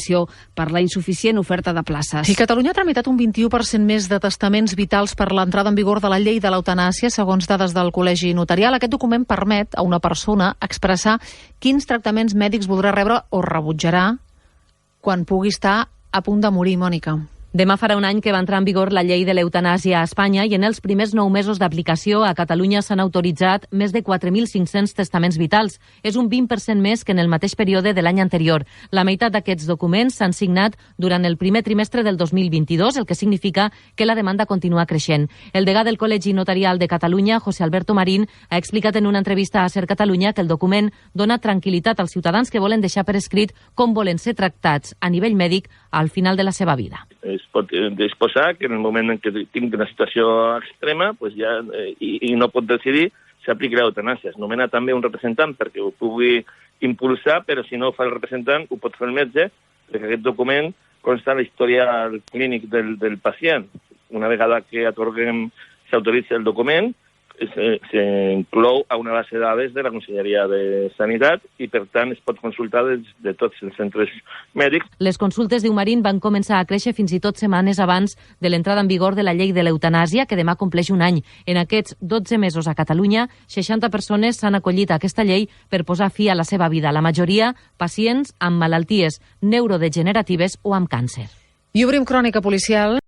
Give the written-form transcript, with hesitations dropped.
insatisfacció per la insuficient oferta de places. I Catalunya ha tramitat un 21% més de testaments vitals per l'entrada en vigor de la llei de l'eutanàsia, segons dades del Col·legi Notarial. Aquest document permet a una persona expressar quins tractaments mèdics voldrà rebre o rebutjarà quan pugui estar a punt de morir, Mònica. Demà farà un any que va entrar en vigor la llei de l'eutanàsia a Espanya i en els primers 9 mesos d'aplicació a Catalunya s'han autoritzat més de 4.500 testaments vitals. És un 20% més que en el mateix període de l'any anterior. La meitat d'aquests documents s'han signat durant el primer trimestre del 2022, el que significa que la demanda continua creixent. El degà del Col·legi Notarial de Catalunya, José Alberto Marín, ha explicat en una entrevista a Ser Catalunya que el document dona tranquil·litat als ciutadans que volen deixar per escrit com volen ser tractats a nivell mèdic al final de la seva vida. Es pot disposar que en el moment en què tingui una situació extrema i no pot decidir, s'apliqui l'eutanàsia. Es nomena també un representant perquè ho pugui impulsar, però si no ho fa el representant, ho pot fer el metge, perquè aquest document consta la història clínic del pacient. Una vegada que s'autoritza el document, s'inclou a una base de dades de la Conselleria de Sanitat i, per tant, es pot consultar des de tots els centres mèdics. Les consultes, diu Marín, van començar a créixer fins i tot setmanes abans de l'entrada en vigor de la llei de l'eutanàsia, que demà compleix un any. En aquests 12 mesos a Catalunya, 60 persones s'han acollit a aquesta llei per posar fi a la seva vida. La majoria, pacients amb malalties neurodegeneratives o amb càncer. I obrim crònica policial.